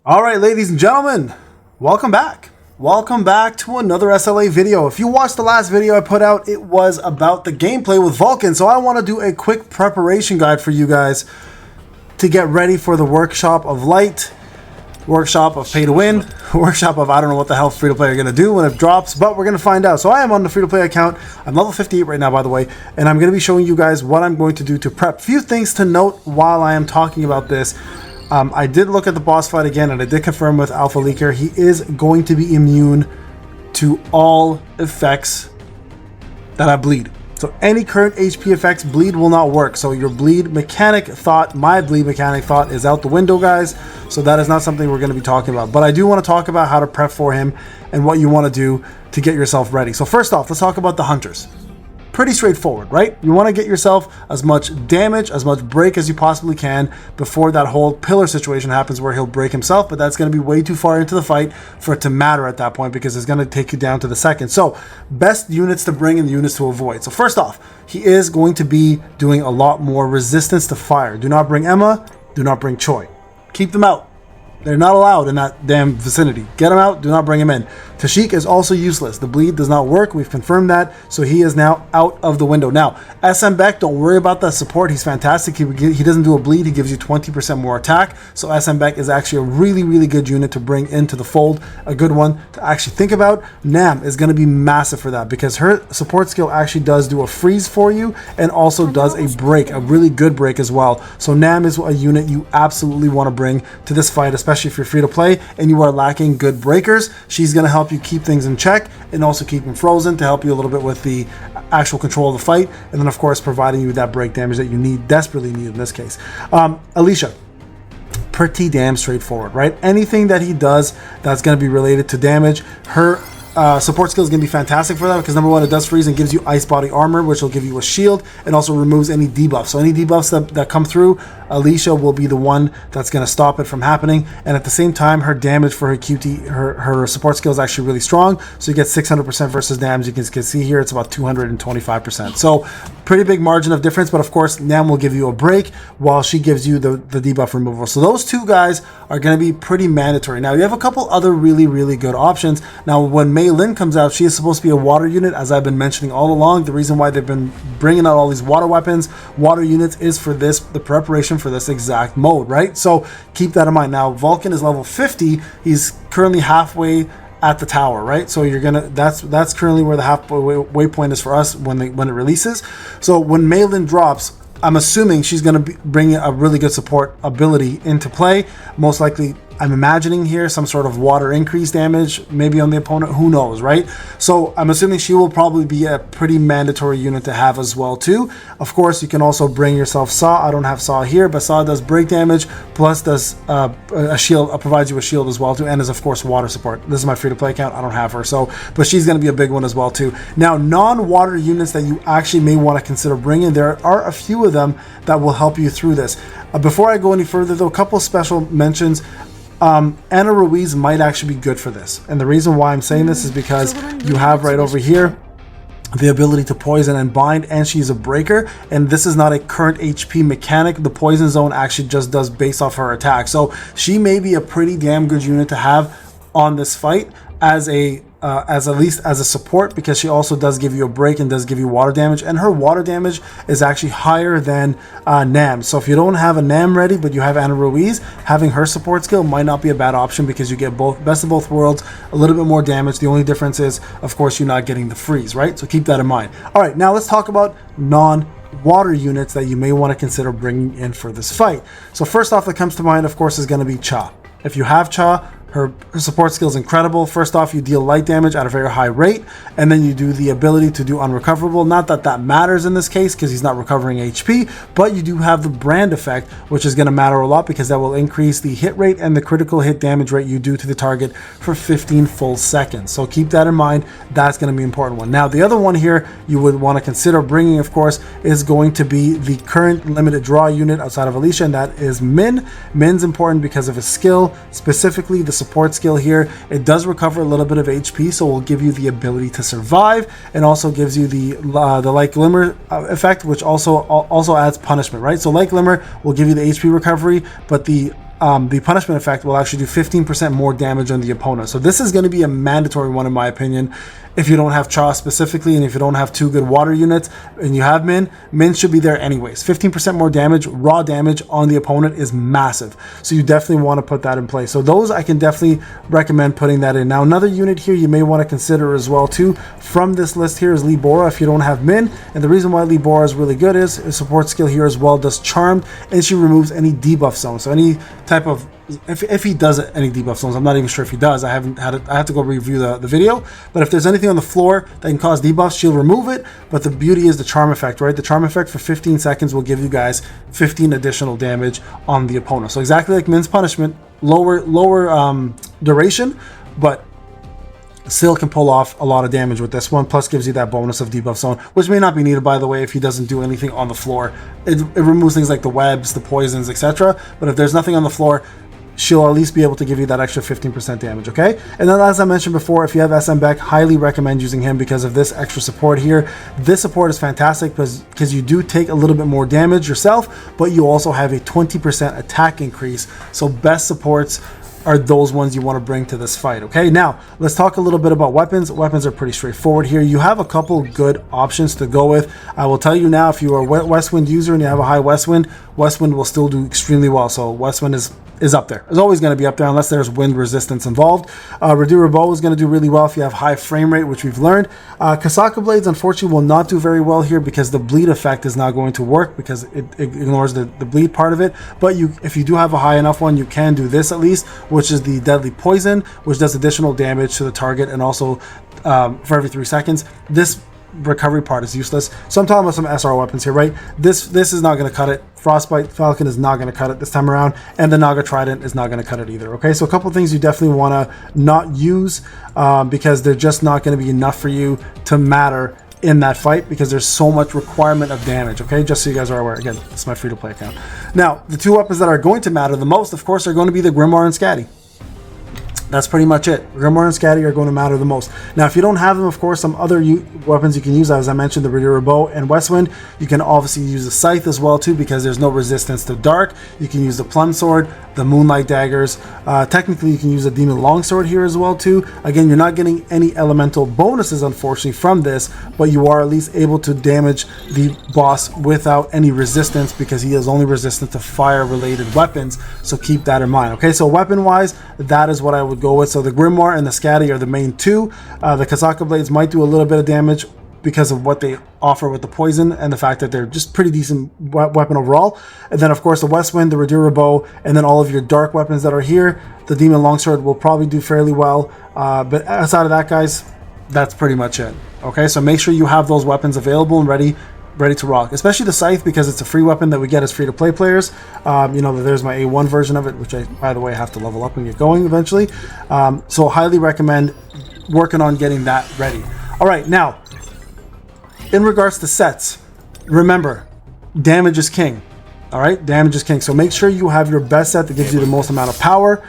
All right, ladies and gentlemen, welcome back. Welcome back to another SLA video. If you watched the last video I put out, it was about the gameplay with Vulcan. So I want to do a quick preparation guide for you guys to get ready for the Workshop of Light, Workshop of Pay to Win, Workshop of I don't know what the hell free-to-play are going to do when it drops, but we're going to find out. So I am on the free-to-play account. I'm level 58 right now, by the way, and I'm going to be showing you guys what I'm going to do to prep. Few things to note while I am talking about this. I did look at the boss fight again, and I did confirm with Alpha Leaker, he is going to be immune to all effects that I bleed. So any current HP effects, bleed will not work. So your bleed mechanic thought, my bleed mechanic thought is out the window, guys. So that is not something we're going to be talking about. But I do want to talk about how to prep for him and what you want to do to get yourself ready. So first off, let's talk about the hunters. Pretty straightforward, right? You want to get yourself as much damage, as much break as you possibly can before that whole pillar situation happens where he'll break himself, but that's going to be way too far into the fight for it to matter at that point because it's going to take you down to the second. So best units to bring and units to avoid. So first off, he is going to be doing a lot more resistance to fire. Do not bring Emma, do not bring Choi. Keep them out. They're not allowed in that damn vicinity. Get them out, do not bring him in. Tashik is also useless. The bleed does not work. We've confirmed that. So he is now out of the window. Now, SM Beck, don't worry about that support. He's fantastic. He doesn't do a bleed. He gives you 20% more attack. So SM Beck is actually a really, really good unit to bring into the fold. A good one to actually think about. Nam is going to be massive for that because her support skill actually does do a freeze for you and also does a break, a really good break as well. So Nam is a unit you absolutely want to bring to this fight, especially if you're free to play and you are lacking good breakers. She's going to help you keep things in check and also keep them frozen to help you a little bit with the actual control of the fight, and then of course providing you that break damage that you desperately need in this case. Alicia, pretty damn straightforward, right? Anything that he does that's going to be related to damage, her support skill is going to be fantastic for that because number one, it does freeze and gives you ice body armor, which will give you a shield and also removes any debuffs. So any debuffs that come through, Alicia will be the one that's going to stop it from happening. And at the same time, her damage for her QT, her support skill is actually really strong. So you get 600% versus damage. You can see here, it's about 225%. So pretty big margin of difference. But of course, Nam will give you a break while she gives you the debuff removal. So those two guys are going to be pretty mandatory. Now you have a couple other really, really good options. Now when Mei Lin comes out, she is supposed to be a water unit, as I've been mentioning all along. The reason why they've been bringing out all these water weapons, water units, is for the preparation for this exact mode, right? So keep that in mind. Now Vulcan is level 50. He's currently halfway at the tower, right? So you're gonna that's currently where the halfway waypoint is for us when it releases. So when Mei Lin drops, I'm assuming she's going to bring a really good support ability into play. Most likely, I'm imagining here some sort of water increase damage, maybe on the opponent, who knows, right? So I'm assuming she will probably be a pretty mandatory unit to have as well too. Of course, you can also bring yourself Saw. I don't have Saw here, but Saw does break damage, plus does a shield, provides you a shield as well too, and is of course water support. This is my free-to-play account, I don't have her, so, but she's going to be a big one as well too. Now, non-water units that you actually may want to consider bringing, there are a few of them that will help you through this. Before I go any further though, a couple special mentions. Ana Ruiz might actually be good for this, and the reason why I'm saying this is because you have right over here the ability to poison and bind, and she's a breaker, and this is not a current HP mechanic. The poison zone actually just does based off her attack, so she may be a pretty damn good unit to have on this fight as at least as a support, because she also does give you a break and does give you water damage, and her water damage is actually higher than Nam. So if you don't have a Nam ready but you have Ana Ruiz, having her support skill might not be a bad option because you get both best of both worlds, a little bit more damage. The only difference is, of course, you're not getting the freeze, right? So keep that in mind. All right, now let's talk about non-water units that you may want to consider bringing in for this fight. So first off that comes to mind, of course, is going to be Cha. If you have Cha, her support skill is incredible. First off, you deal light damage at a very high rate, and then you do the ability to do unrecoverable. Not that that matters in this case because he's not recovering HP, but you do have the brand effect, which is going to matter a lot because that will increase the hit rate and the critical hit damage rate you do to the target for 15 full seconds. So keep that in mind. That's going to be an important one. Now, the other one here you would want to consider bringing, of course, is going to be the current limited draw unit outside of Alicia, and that is Min. Min's important because of his skill, specifically the support skill here. It does recover a little bit of HP, so it will give you the ability to survive, and also gives you the light glimmer effect, which also adds punishment, right? So light glimmer will give you the HP recovery, but the the punishment effect will actually do 15% more damage on the opponent. So this is going to be a mandatory one in my opinion. If you don't have Cha specifically, and if you don't have 2 good water units, and you have Min should be there anyways. 15% more damage, raw damage on the opponent is massive. So you definitely want to put that in place. So those I can definitely recommend putting that in. Now another unit here you may want to consider as well too from this list here is Libora if you don't have Min. And the reason why Libora is really good is a support skill here as well, does Charmed, and she removes any debuff zone. So any type of, if he does any debuff zones, I'm not even sure if he does. I haven't had it. I have to go review the video. But if there's anything on the floor that can cause debuffs, she'll remove it. But the beauty is the charm effect, right? The charm effect for 15 seconds will give you guys 15 additional damage on the opponent. So exactly like Min's punishment, lower duration, but still can pull off a lot of damage with this one, plus gives you that bonus of debuff zone, which may not be needed, by the way, if he doesn't do anything on the floor. It removes things like the webs, the poisons, etc. But if there's nothing on the floor, she'll at least be able to give you that extra 15% damage, okay? And then as I mentioned before, if you have SM Beck, highly recommend using him because of this extra support here. This support is fantastic because you do take a little bit more damage yourself, but you also have a 20% attack increase. So best supports are those ones you want to bring to this fight, okay? Now, let's talk a little bit about weapons. Weapons are pretty straightforward here. You have a couple good options to go with. I will tell you now, if you are a Westwind user and you have a high Westwind, Westwind will still do extremely well. So Westwind is up there. It's always going to be up there unless there's wind resistance involved. Reducer Bow is going to do really well if you have high frame rate, which we've learned. Kasaka Blades, unfortunately, will not do very well here because the bleed effect is not going to work because it ignores the bleed part of it. But if you do have a high enough one, you can do this at least, which is the Deadly Poison, which does additional damage to the target and also for every 3 seconds. This recovery part is useless. So I'm talking about some SR weapons here, right? This is not going to cut it. Frostbite Falcon is not going to cut it this time around, and the Naga Trident is not going to cut it either, okay? So a couple of things you definitely want to not use because they're just not going to be enough for you to matter in that fight because there's so much requirement of damage, okay? Just so you guys are aware. Again, it's my free-to-play account. Now, the 2 weapons that are going to matter the most, of course, are going to be the Grimoire and Scatty. That's pretty much it. Grimoire and Scatty are going to matter the most. Now, if you don't have them, of course, some other weapons you can use, as I mentioned, the Reducer Bow and Westwind. You can obviously use the Scythe as well, too, because there's no resistance to dark. You can use the Plum Sword, the Moonlight Daggers. Technically, you can use a Demon Longsword here as well, too. Again, you're not getting any elemental bonuses, unfortunately, from this, but you are at least able to damage the boss without any resistance because he is only resistant to fire-related weapons, so keep that in mind, okay? So weapon-wise, that is what I would go with. So the Grimoire and the Scatty are the main 2. The Kasaka Blades might do a little bit of damage because of what they offer with the poison and the fact that they're just pretty decent weapon overall. And then of course the Westwind, the Reducer Bow, and then all of your dark weapons that are here. The Demon Longsword will probably do fairly well. But outside of that, guys, that's pretty much it. Okay, so make sure you have those weapons available and ready to rock, especially the Scythe because it's a free weapon that we get as free-to-play players. You know, there's my A1 version of it, which I, by the way, have to level up and get going eventually. So highly recommend working on getting that ready. All right, now, in regards to sets, remember, damage is king. All right, damage is king. So make sure you have your best set that gives you the most amount of power,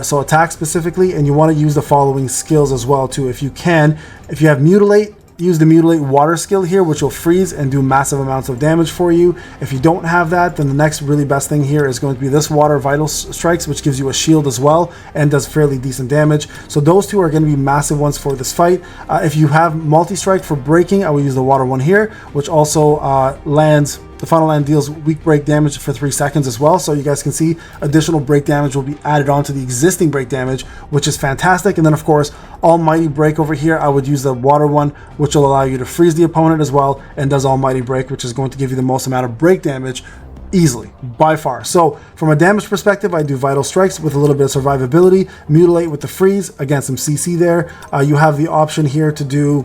so attack specifically, and you want to use the following skills as well too if you can. If you have Mutilate, use the Mutilate water skill here, which will freeze and do massive amounts of damage for you. If you don't have that, then the next really best thing here is going to be this Water Vital Strikes, which gives you a shield as well and does fairly decent damage. So those 2 are going to be massive ones for this fight. If you have multi-strike for breaking, I will use the water one here, which also lands. The final land deals weak break damage for 3 seconds as well. So you guys can see additional break damage will be added on to the existing break damage, which is fantastic. And then of course, Almighty Break over here, I would use the water one, which will allow you to freeze the opponent as well, and does Almighty Break, which is going to give you the most amount of break damage easily, by far. So from a damage perspective, I do Vital Strikes with a little bit of survivability, Mutilate with the freeze, again some CC there. You have the option here to do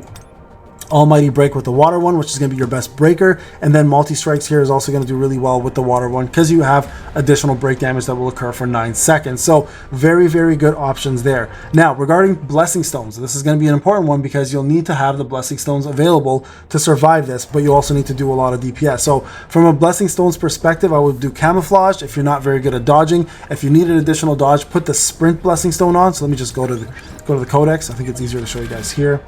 Almighty Break with the water one, which is going to be your best breaker, and then multi-strikes here is also going to do really well with the water one because you have additional break damage that will occur for 9 seconds. So very, very good options there. Now regarding Blessing Stones, this is going to be an important one because you'll need to have the Blessing Stones available to survive this, but you also need to do a lot of DPS. So from a Blessing Stones perspective, I would do Camouflage if you're not very good at dodging. If you need an additional dodge, put the Sprint Blessing Stone on. So let me just go to the Codex. I think it's easier to show you guys here.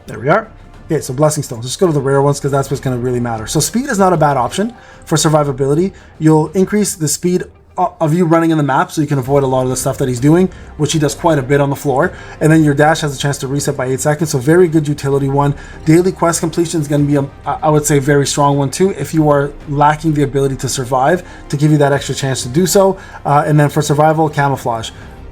There we are. Okay, so Blessing Stones. Just go to the rare ones because that's what's going to really matter. So speed is not a bad option for survivability. You'll increase the speed of you running in the map, so you can avoid a lot of the stuff that he's doing, which he does quite a bit on the floor. And then your dash has a chance to reset by 8 seconds, so very good utility one. Daily quest completion is going to be, I would say, a very strong one too, if you are lacking the ability to survive, to give you that extra chance to do so. And then for survival, camouflage.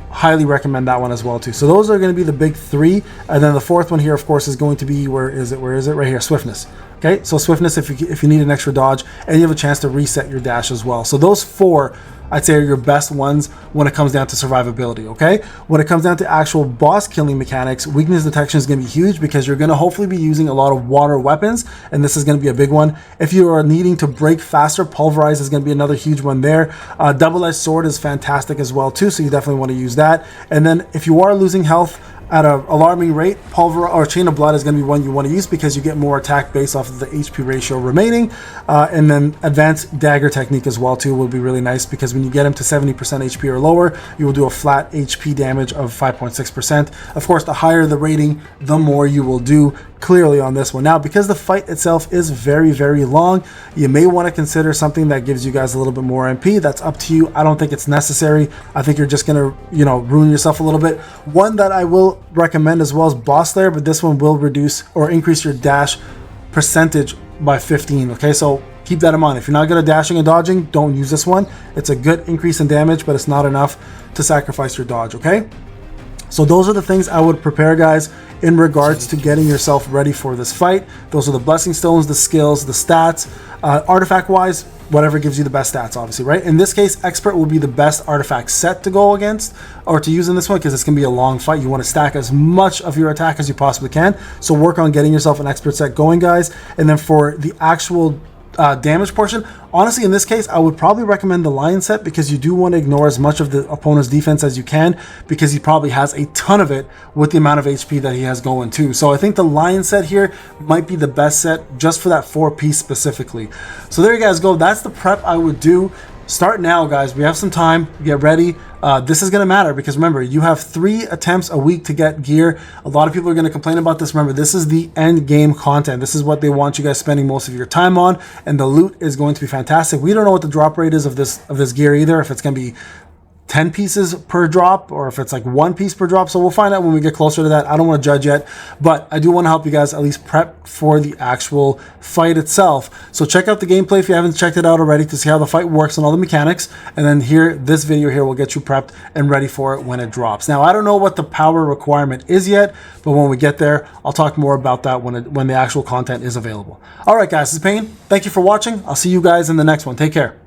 Highly recommend that one as well too. So those are going to be the big 3, and then the 4th one here, of course, is going to be, where is it right here, swiftness. Okay, so swiftness, if you need an extra dodge, and you have a chance to reset your dash as well. So those 4, I'd say, are your best ones when it comes down to survivability. Okay, when it comes down to actual boss killing mechanics, weakness detection is going to be huge, because you're going to hopefully be using a lot of water weapons, and this is going to be a big one. If you are needing to break faster, pulverize is going to be another huge one there. Double-edged sword is fantastic as well too, so you definitely want to use that. And then if you are losing health at an alarming rate, pulver or chain of blood is going to be one you want to use, because you get more attack based off of the HP ratio remaining. And then advanced dagger technique as well too will be really nice, because when you get him to 70% HP or lower, you will do a flat HP damage of 5.6%. Of course, the higher the rating, the more you will do clearly on this one. Now, because the fight itself is very, very long, you may want to consider something that gives you guys a little bit more MP. That's up to you. I don't think it's necessary. I think you're just going to, ruin yourself a little bit. One that I will recommend as well is Boss Slayer, but this one will reduce or increase your dash percentage by 15. Okay, so keep that in mind. If you're not good at dashing and dodging, don't use this one. It's a good increase in damage, but it's not enough to sacrifice your dodge. Okay, so those are the things I would prepare, guys, in regards to getting yourself ready for this fight. Those are the blessing stones, the skills, the stats. Artifact wise, whatever gives you the best stats, obviously, right? In this case, expert will be the best artifact set to go against or to use in this one, because it's going to be a long fight. You want to stack as much of your attack as you possibly can, so work on getting yourself an expert set going, guys. And then for the actual damage portion, honestly, in this case, I would probably recommend the lion set, because you do want to ignore as much of the opponent's defense as you can, because he probably has a ton of it with the amount of HP that he has going too. So I think the lion set here might be the best set just for that 4-piece specifically. So there you guys go. That's the prep I would do. Start now, guys. We have some time. Get ready. This is going to matter, because remember, you have 3 attempts a week to get gear. A lot of people are going to complain about this. Remember, this is the end game content. This is what they want you guys spending most of your time on, and the loot is going to be fantastic. We don't know what the drop rate is of this gear either, if it's going to be 10 pieces per drop or if it's like 1 piece per drop. So we'll find out when we get closer to that. I don't want to judge yet, but I do want to help you guys at least prep for the actual fight itself. So check out the gameplay if you haven't checked it out already, to see how the fight works and all the mechanics. And then this video here will get you prepped and ready for it when it drops. Now, I don't know what the power requirement is yet, but when we get there, I'll talk more about that when the actual content is available. All right, guys, this is Payne. Thank you for watching. I'll see you guys in the next one. Take care.